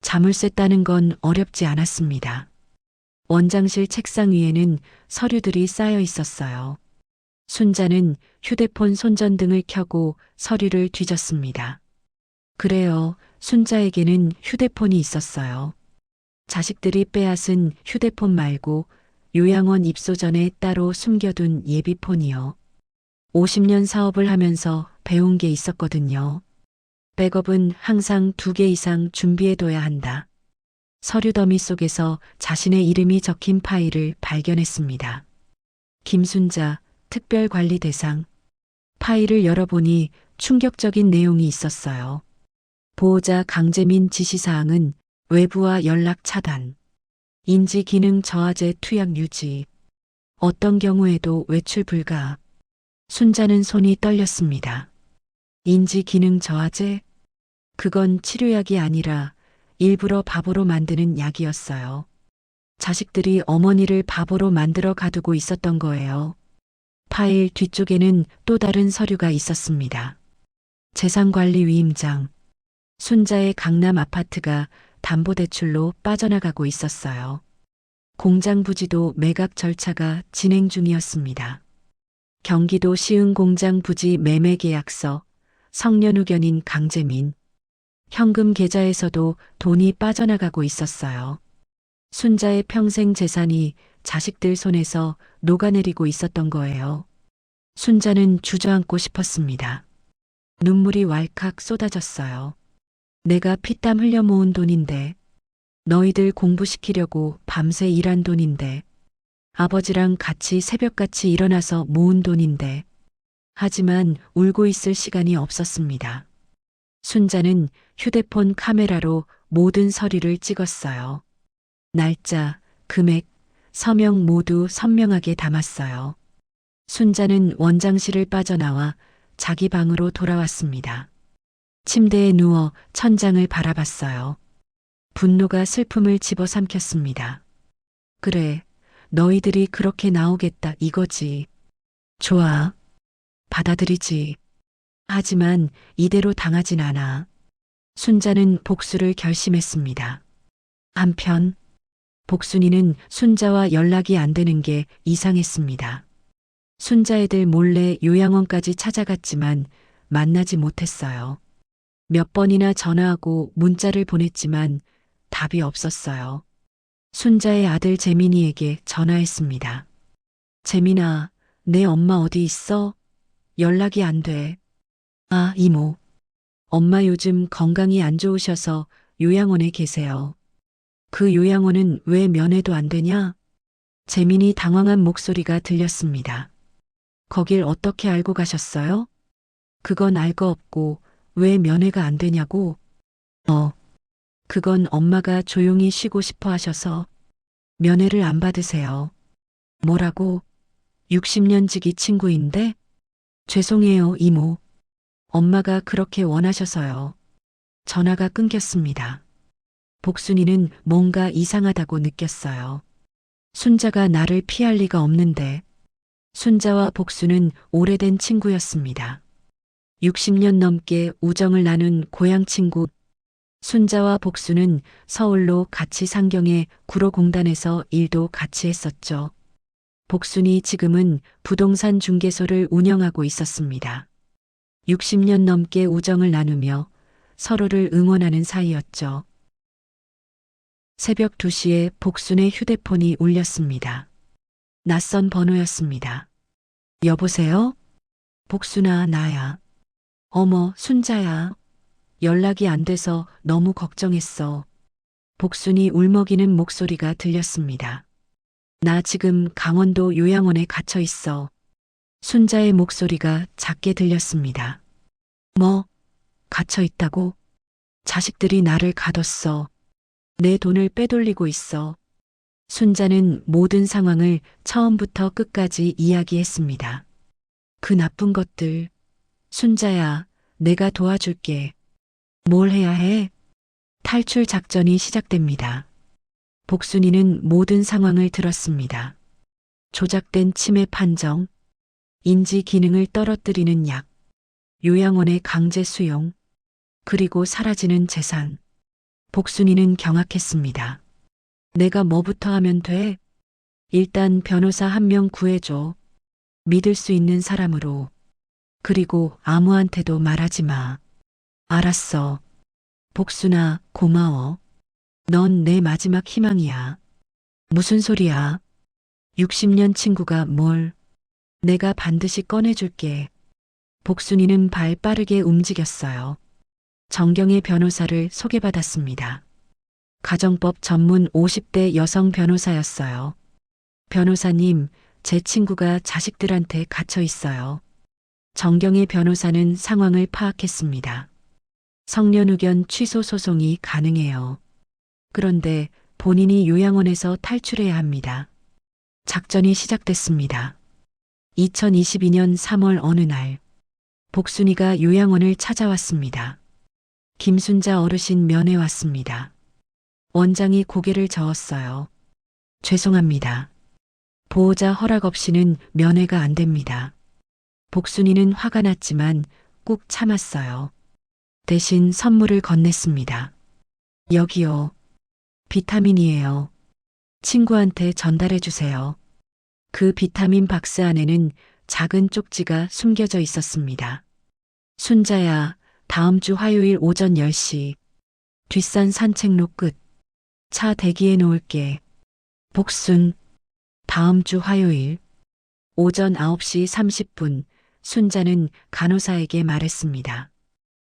자물쇠 따는 건 어렵지 않았습니다. 원장실 책상 위에는 서류들이 쌓여 있었어요. 순자는 휴대폰 손전등을 켜고 서류를 뒤졌습니다. 그래요. 순자에게는 휴대폰이 있었어요. 자식들이 빼앗은 휴대폰 말고 요양원 입소 전에 따로 숨겨둔 예비폰이요. 50년 사업을 하면서 배운 게 있었거든요. 백업은 항상 2개 이상 준비해둬야 한다. 서류 더미 속에서 자신의 이름이 적힌 파일을 발견했습니다. 김순자, 특별관리 대상. 파일을 열어보니 충격적인 내용이 있었어요. 보호자 강재민 지시사항은 외부와 연락 차단, 인지 기능 저하제 투약 유지, 어떤 경우에도 외출 불가. 순자는 손이 떨렸습니다. 인지 기능 저하제? 그건 치료약이 아니라 일부러 바보로 만드는 약이었어요. 자식들이 어머니를 바보로 만들어 가두고 있었던 거예요. 파일 뒤쪽에는 또 다른 서류가 있었습니다. 재산관리 위임장. 순자의 강남 아파트가 담보대출로 빠져나가고 있었어요. 공장 부지도 매각 절차가 진행 중이었습니다. 경기도 시흥 공장 부지 매매 계약서, 성년후견인 강재민. 현금 계좌에서도 돈이 빠져나가고 있었어요. 순자의 평생 재산이 자식들 손에서 녹아내리고 있었던 거예요. 순자는 주저앉고 싶었습니다. 눈물이 왈칵 쏟아졌어요. 내가 피땀 흘려 모은 돈인데, 너희들 공부시키려고 밤새 일한 돈인데, 아버지랑 같이 새벽같이 일어나서 모은 돈인데, 하지만 울고 있을 시간이 없었습니다. 순자는 휴대폰 카메라로 모든 서류를 찍었어요. 날짜, 금액, 서명 모두 선명하게 담았어요. 순자는 원장실을 빠져나와 자기 방으로 돌아왔습니다. 침대에 누워 천장을 바라봤어요. 분노가 슬픔을 집어삼켰습니다. 그래, 너희들이 그렇게 나오겠다 이거지. 좋아. 받아들이지. 하지만 이대로 당하진 않아. 순자는 복수를 결심했습니다. 한편 복순이는 순자와 연락이 안 되는 게 이상했습니다. 순자 애들 몰래 요양원까지 찾아갔지만 만나지 못했어요. 몇 번이나 전화하고 문자를 보냈지만 답이 없었어요. 순자의 아들 재민이에게 전화했습니다. 재민아, 내 엄마 어디 있어? 연락이 안 돼. 아, 이모. 엄마 요즘 건강이 안 좋으셔서 요양원에 계세요. 그 요양원은 왜 면회도 안 되냐? 재민이 당황한 목소리가 들렸습니다. 거길 어떻게 알고 가셨어요? 그건 알 거 없고 왜 면회가 안 되냐고? 그건 엄마가 조용히 쉬고 싶어 하셔서 면회를 안 받으세요. 뭐라고? 60년 지기 친구인데? 죄송해요, 이모. 엄마가 그렇게 원하셔서요. 전화가 끊겼습니다. 복순이는 뭔가 이상하다고 느꼈어요. 순자가 나를 피할 리가 없는데. 순자와 복수는 오래된 친구였습니다. 60년 넘게 우정을 나눈 고향 친구. 순자와 복수는 서울로 같이 상경해 구로공단에서 일도 같이 했었죠. 복순이 지금은 부동산 중개소를 운영하고 있었습니다. 60년 넘게 우정을 나누며 서로를 응원하는 사이였죠. 새벽 2시에 복순의 휴대폰이 울렸습니다. 낯선 번호였습니다. 여보세요? 복순아, 나야. 어머, 순자야. 연락이 안 돼서 너무 걱정했어. 복순이 울먹이는 목소리가 들렸습니다. 나 지금 강원도 요양원에 갇혀 있어. 순자의 목소리가 작게 들렸습니다. 뭐? 갇혀 있다고? 자식들이 나를 가뒀어. 내 돈을 빼돌리고 있어. 순자는 모든 상황을 처음부터 끝까지 이야기했습니다. 그 나쁜 것들. 순자야, 내가 도와줄게. 뭘 해야 해? 탈출 작전이 시작됩니다. 복순이는 모든 상황을 들었습니다. 조작된 치매 판정, 인지 기능을 떨어뜨리는 약, 요양원의 강제 수용, 그리고 사라지는 재산. 복순이는 경악했습니다. 내가 뭐부터 하면 돼? 일단 변호사 한 명 구해줘. 믿을 수 있는 사람으로. 그리고 아무한테도 말하지 마. 알았어. 복순아, 고마워. 넌 내 마지막 희망이야. 무슨 소리야? 60년 친구가 뭘? 내가 반드시 꺼내줄게. 복순이는 발 빠르게 움직였어요. 정경의 변호사를 소개받았습니다. 가정법 전문 50대 여성 변호사였어요. 변호사님, 제 친구가 자식들한테 갇혀 있어요. 정경의 변호사는 상황을 파악했습니다. 성년 의견 취소 소송이 가능해요. 그런데 본인이 요양원에서 탈출해야 합니다. 작전이 시작됐습니다. 2022년 3월 어느 날, 복순이가 요양원을 찾아왔습니다. 김순자 어르신 면회 왔습니다. 원장이 고개를 저었어요. 죄송합니다. 보호자 허락 없이는 면회가 안 됩니다. 복순이는 화가 났지만 꾹 참았어요. 대신 선물을 건넸습니다. 여기요. 비타민이에요. 친구한테 전달해 주세요. 그 비타민 박스 안에는 작은 쪽지가 숨겨져 있었습니다. 순자야, 다음 주 화요일 오전 10시. 뒷산 산책로 끝. 차 대기해 놓을게. 복순. 다음 주 화요일. 오전 9시 30분. 순자는 간호사에게 말했습니다.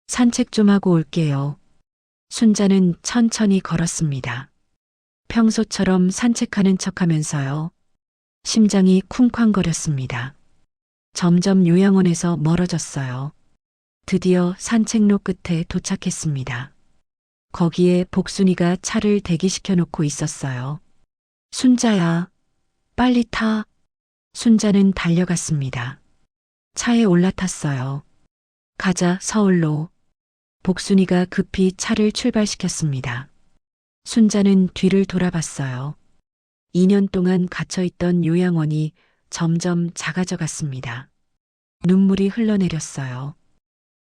산책 좀 하고 올게요. 순자는 천천히 걸었습니다. 평소처럼 산책하는 척하면서요. 심장이 쿵쾅거렸습니다. 점점 요양원에서 멀어졌어요. 드디어 산책로 끝에 도착했습니다. 거기에 복순이가 차를 대기시켜 놓고 있었어요. 순자야, 빨리 타. 순자는 달려갔습니다. 차에 올라탔어요. 가자, 서울로. 복순이가 급히 차를 출발시켰습니다. 순자는 뒤를 돌아봤어요. 2년 동안 갇혀있던 요양원이 점점 작아져 갔습니다. 눈물이 흘러내렸어요.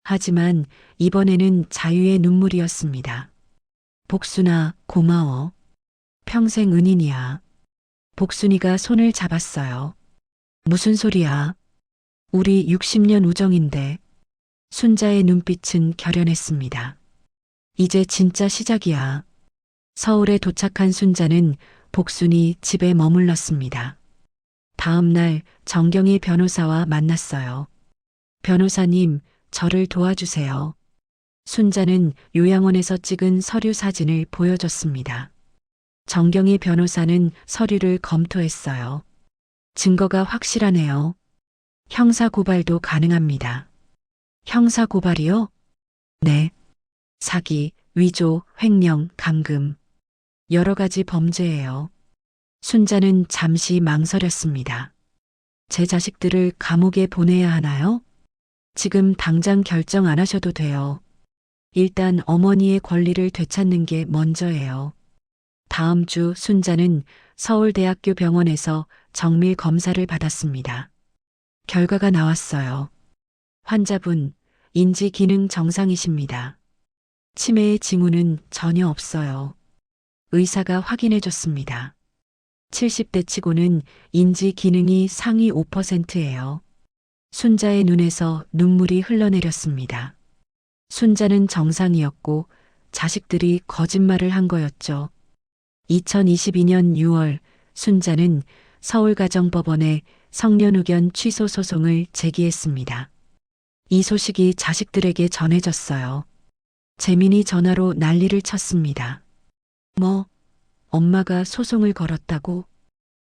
하지만 이번에는 자유의 눈물이었습니다. 복순아, 고마워. 평생 은인이야. 복순이가 손을 잡았어요. 무슨 소리야? 우리 60년 우정인데. 순자의 눈빛은 결연했습니다. 이제 진짜 시작이야. 서울에 도착한 순자는 복순이 집에 머물렀습니다. 다음 날 정경희 변호사와 만났어요. 변호사님, 저를 도와주세요. 순자는 요양원에서 찍은 서류 사진을 보여줬습니다. 정경희 변호사는 서류를 검토했어요. 증거가 확실하네요. 형사고발도 가능합니다. 형사고발이요? 네. 사기, 위조, 횡령, 감금. 여러 가지 범죄예요. 순자는 잠시 망설였습니다. 제 자식들을 감옥에 보내야 하나요? 지금 당장 결정 안 하셔도 돼요. 일단 어머니의 권리를 되찾는 게 먼저예요. 다음 주 순자는 서울대학교 병원에서 정밀 검사를 받았습니다. 결과가 나왔어요. 환자분, 인지 기능 정상이십니다. 치매의 징후는 전혀 없어요. 의사가 확인해 줬습니다. 70대 치고는 인지 기능이 상위 5%예요. 순자의 눈에서 눈물이 흘러내렸습니다. 순자는 정상이었고 자식들이 거짓말을 한 거였죠. 2022년 6월 순자는 서울가정법원에 성년 의견 취소 소송을 제기했습니다. 이 소식이 자식들에게 전해졌어요. 재민이 전화로 난리를 쳤습니다. 뭐, 엄마가 소송을 걸었다고?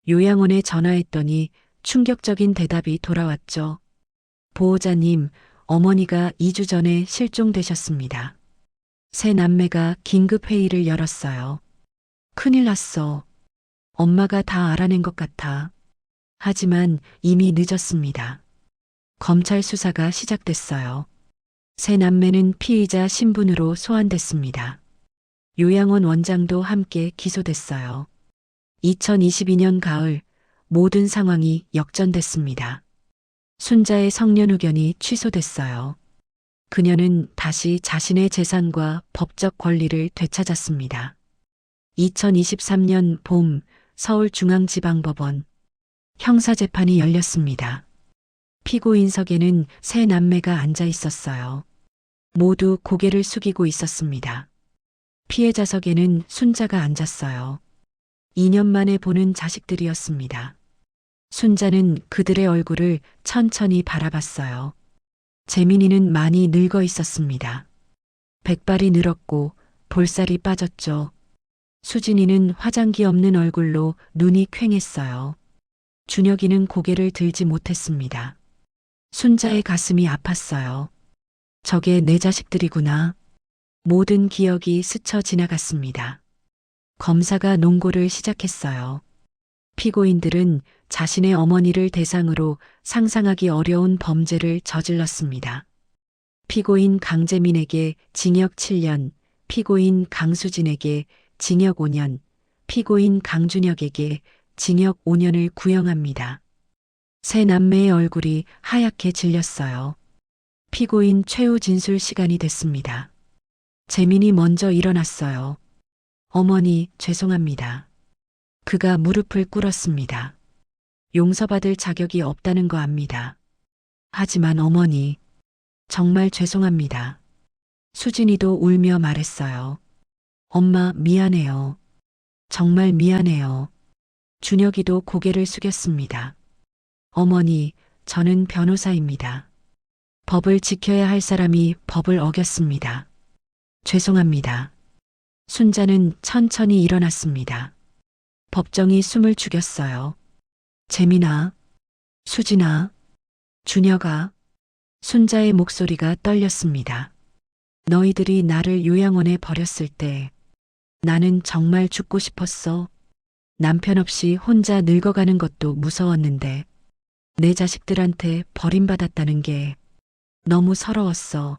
요양원에 전화했더니 충격적인 대답이 돌아왔죠. 보호자님, 어머니가 2주 전에 실종되셨습니다. 세 남매가 긴급 회의를 열었어요. 큰일 났어. 엄마가 다 알아낸 것 같아. 하지만 이미 늦었습니다. 검찰 수사가 시작됐어요. 세 남매는 피의자 신분으로 소환됐습니다. 요양원 원장도 함께 기소됐어요. 2022년 가을 모든 상황이 역전됐습니다. 순자의 성년 의견이 취소됐어요. 그녀는 다시 자신의 재산과 법적 권리를 되찾았습니다. 2023년 봄 서울중앙지방법원 형사재판이 열렸습니다. 피고인석에는 세 남매가 앉아 있었어요. 모두 고개를 숙이고 있었습니다. 피해자석에는 순자가 앉았어요. 2년 만에 보는 자식들이었습니다. 순자는 그들의 얼굴을 천천히 바라봤어요. 재민이는 많이 늙어 있었습니다. 백발이 늘었고 볼살이 빠졌죠. 수진이는 화장기 없는 얼굴로 눈이 퀭했어요. 준혁이는 고개를 들지 못했습니다. 순자의 가슴이 아팠어요. 저게 내 자식들이구나. 모든 기억이 스쳐 지나갔습니다. 검사가 논고를 시작했어요. 피고인들은 자신의 어머니를 대상으로 상상하기 어려운 범죄를 저질렀습니다. 피고인 강재민에게 징역 7년, 피고인 강수진에게 징역 5년, 피고인 강준혁에게 징역 5년을 구형합니다. 세 남매의 얼굴이 하얗게 질렸어요. 피고인 최후 진술 시간이 됐습니다. 재민이 먼저 일어났어요. 어머니, 죄송합니다. 그가 무릎을 꿇었습니다. 용서받을 자격이 없다는 거 압니다. 하지만 어머니, 정말 죄송합니다. 수진이도 울며 말했어요. 엄마, 미안해요. 정말 미안해요. 준혁이도 고개를 숙였습니다. 어머니, 저는 변호사입니다. 법을 지켜야 할 사람이 법을 어겼습니다. 죄송합니다. 순자는 천천히 일어났습니다. 법정이 숨을 죽였어요. 재민아, 수진아, 준혁아, 순자의 목소리가 떨렸습니다. 너희들이 나를 요양원에 버렸을 때 나는 정말 죽고 싶었어. 남편 없이 혼자 늙어가는 것도 무서웠는데 내 자식들한테 버림받았다는 게 너무 서러웠어.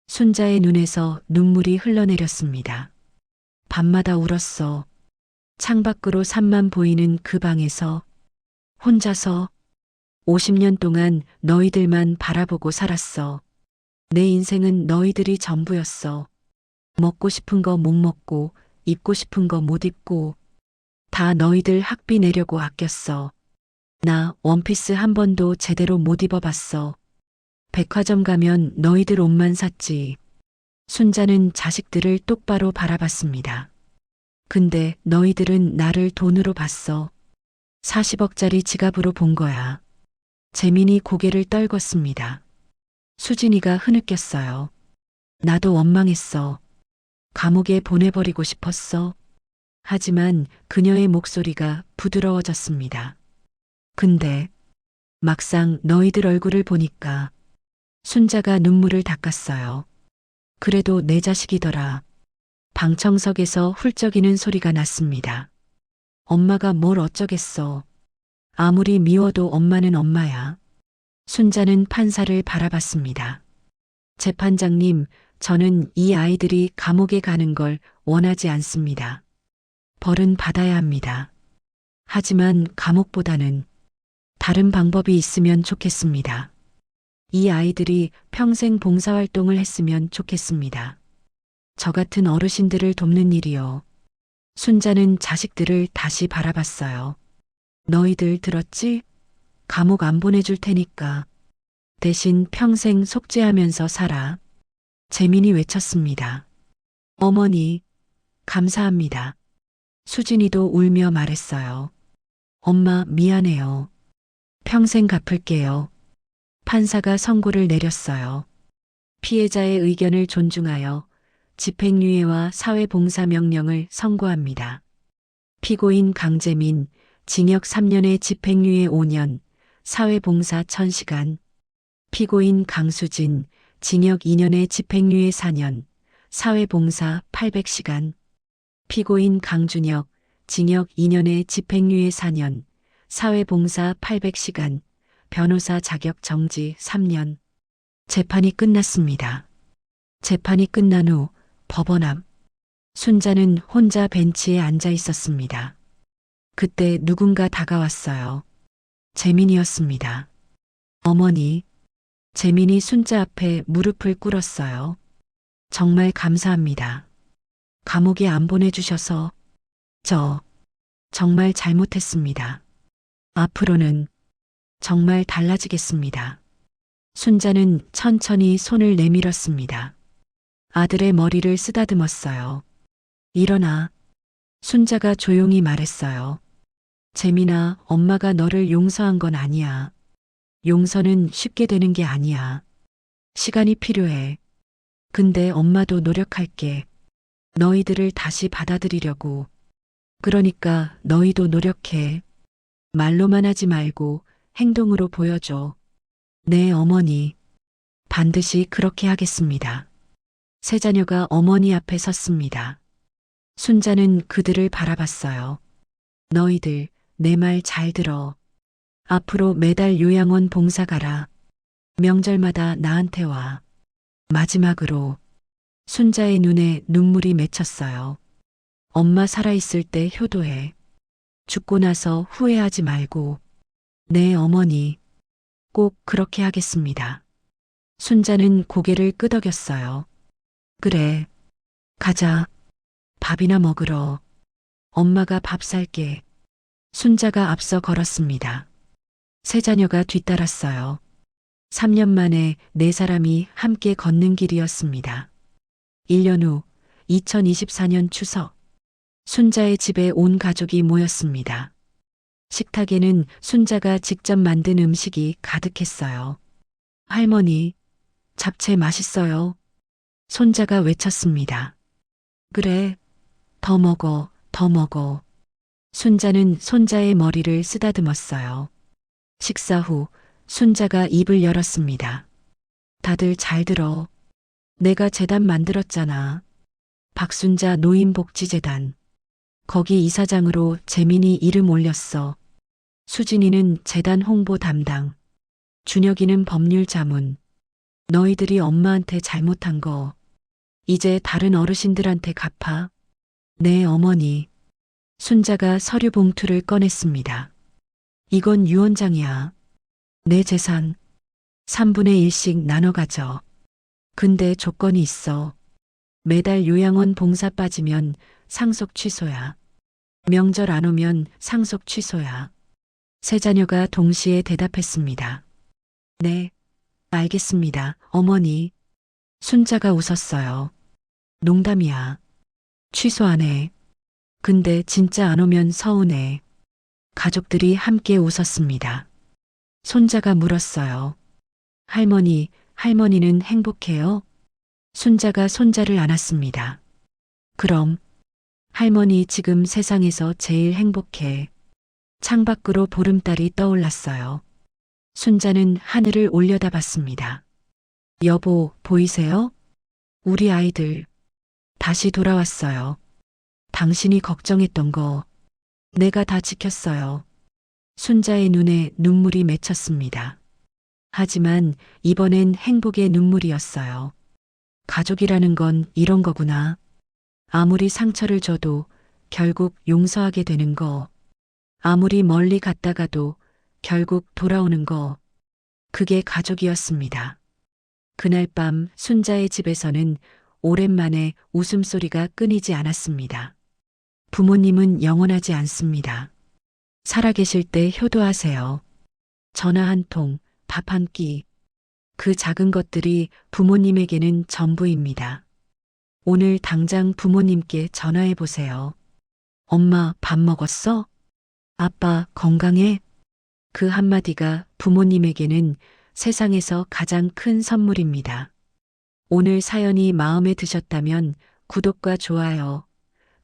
순자의 눈에서 눈물이 흘러내렸습니다. 밤마다 울었어. 창밖으로 산만 보이는 그 방에서 혼자서 50년 동안 너희들만 바라보고 살았어. 내 인생은 너희들이 전부였어. 먹고 싶은 거 못 먹고 입고 싶은 거 못 입고 다 너희들 학비 내려고 아꼈어. 나 원피스 한 번도 제대로 못 입어봤어. 백화점 가면 너희들 옷만 샀지. 순자는 자식들을 똑바로 바라봤습니다. 근데 너희들은 나를 돈으로 봤어. 40억짜리 지갑으로 본 거야. 재민이 고개를 떨궜습니다. 수진이가 흐느꼈어요. 나도 원망했어. 감옥에 보내버리고 싶었어. 하지만 그녀의 목소리가 부드러워졌습니다. 근데 막상 너희들 얼굴을 보니까 순자가 눈물을 닦았어요. 그래도 내 자식이더라. 방청석에서 훌쩍이는 소리가 났습니다. 엄마가 뭘 어쩌겠어. 아무리 미워도 엄마는 엄마야. 순자는 판사를 바라봤습니다. 재판장님, 저는 이 아이들이 감옥에 가는 걸 원하지 않습니다. 벌은 받아야 합니다. 하지만 감옥보다는 다른 방법이 있으면 좋겠습니다. 이 아이들이 평생 봉사활동을 했으면 좋겠습니다. 저 같은 어르신들을 돕는 일이요. 순자는 자식들을 다시 바라봤어요. 너희들 들었지? 감옥 안 보내줄 테니까 대신 평생 속죄하면서 살아. 재민이 외쳤습니다. 어머니, 감사합니다. 수진이도 울며 말했어요. 엄마, 미안해요. 평생 갚을게요. 판사가 선고를 내렸어요. 피해자의 의견을 존중하여 집행유예와 사회봉사명령을 선고합니다. 피고인 강재민, 징역 3년에 집행유예 5년, 사회봉사 1000시간. 피고인 강수진, 징역 2년에 집행유예 4년, 사회봉사 800시간. 피고인 강준혁, 징역 2년에 집행유예 4년, 사회봉사 800시간, 변호사 자격 정지 3년. 재판이 끝났습니다. 재판이 끝난 후 법원 앞 순자는 혼자 벤치에 앉아 있었습니다. 그때 누군가 다가왔어요. 재민이었습니다. 어머니, 재민이 순자 앞에 무릎을 꿇었어요. 정말 감사합니다. 감옥에 안 보내주셔서 저 정말 잘못했습니다. 앞으로는 정말 달라지겠습니다. 순자는 천천히 손을 내밀었습니다. 아들의 머리를 쓰다듬었어요. 일어나. 순자가 조용히 말했어요. 재민아, 엄마가 너를 용서한 건 아니야. 용서는 쉽게 되는 게 아니야. 시간이 필요해. 근데 엄마도 노력할게. 너희들을 다시 받아들이려고. 그러니까 너희도 노력해. 말로만 하지 말고 행동으로 보여줘. 네, 어머니. 반드시 그렇게 하겠습니다. 세 자녀가 어머니 앞에 섰습니다. 순자는 그들을 바라봤어요. 너희들 내 말 잘 들어. 앞으로 매달 요양원 봉사 가라. 명절마다 나한테 와. 마지막으로 순자의 눈에 눈물이 맺혔어요. 엄마 살아있을 때 효도해. 죽고 나서 후회하지 말고. 네, 어머니. 꼭 그렇게 하겠습니다. 순자는 고개를 끄덕였어요. 그래. 가자. 밥이나 먹으러. 엄마가 밥 살게. 순자가 앞서 걸었습니다. 세 자녀가 뒤따랐어요. 3년 만에 네 사람이 함께 걷는 길이었습니다. 1년 후 2024년 추석. 순자의 집에 온 가족이 모였습니다. 식탁에는 순자가 직접 만든 음식이 가득했어요. 할머니, 잡채 맛있어요. 손자가 외쳤습니다. 그래, 더 먹어, 더 먹어. 순자는 손자의 머리를 쓰다듬었어요. 식사 후 순자가 입을 열었습니다. 다들 잘 들어. 내가 재단 만들었잖아. 박순자 노인복지재단. 거기 이사장으로 재민이 이름 올렸어. 수진이는 재단 홍보 담당. 준혁이는 법률 자문. 너희들이 엄마한테 잘못한 거 이제 다른 어르신들한테 갚아. 네, 어머니. 순자가 서류 봉투를 꺼냈습니다. 이건 유언장이야. 내 재산 3분의 1씩 나눠 가져. 근데 조건이 있어. 매달 요양원 봉사 빠지면 상속 취소야. 명절 안 오면 상속 취소야. 세 자녀가 동시에 대답했습니다. 네, 알겠습니다, 어머니. 순자가 웃었어요. 농담이야. 취소 안 해. 근데 진짜 안 오면 서운해. 가족들이 함께 웃었습니다. 손자가 물었어요. 할머니, 할머니는 행복해요? 순자가 손자를 안았습니다. 그럼, 할머니 지금 세상에서 제일 행복해. 창밖으로 보름달이 떠올랐어요. 순자는 하늘을 올려다봤습니다. 여보, 보이세요? 우리 아이들. 다시 돌아왔어요. 당신이 걱정했던 거 내가 다 지켰어요. 순자의 눈에 눈물이 맺혔습니다. 하지만 이번엔 행복의 눈물이었어요. 가족이라는 건 이런 거구나. 아무리 상처를 줘도 결국 용서하게 되는 거. 아무리 멀리 갔다가도 결국 돌아오는 거. 그게 가족이었습니다. 그날 밤 순자의 집에서는 오랜만에 웃음소리가 끊이지 않았습니다. 부모님은 영원하지 않습니다. 살아계실 때 효도하세요. 전화 한 통, 밥 한 끼. 그 작은 것들이 부모님에게는 전부입니다. 오늘 당장 부모님께 전화해 보세요. 엄마, 밥 먹었어? 아빠, 건강해? 그 한마디가 부모님에게는 세상에서 가장 큰 선물입니다. 오늘 사연이 마음에 드셨다면 구독과 좋아요,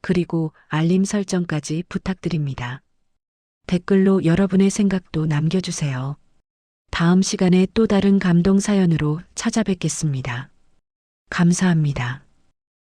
그리고 알림 설정까지 부탁드립니다. 댓글로 여러분의 생각도 남겨주세요. 다음 시간에 또 다른 감동 사연으로 찾아뵙겠습니다. 감사합니다.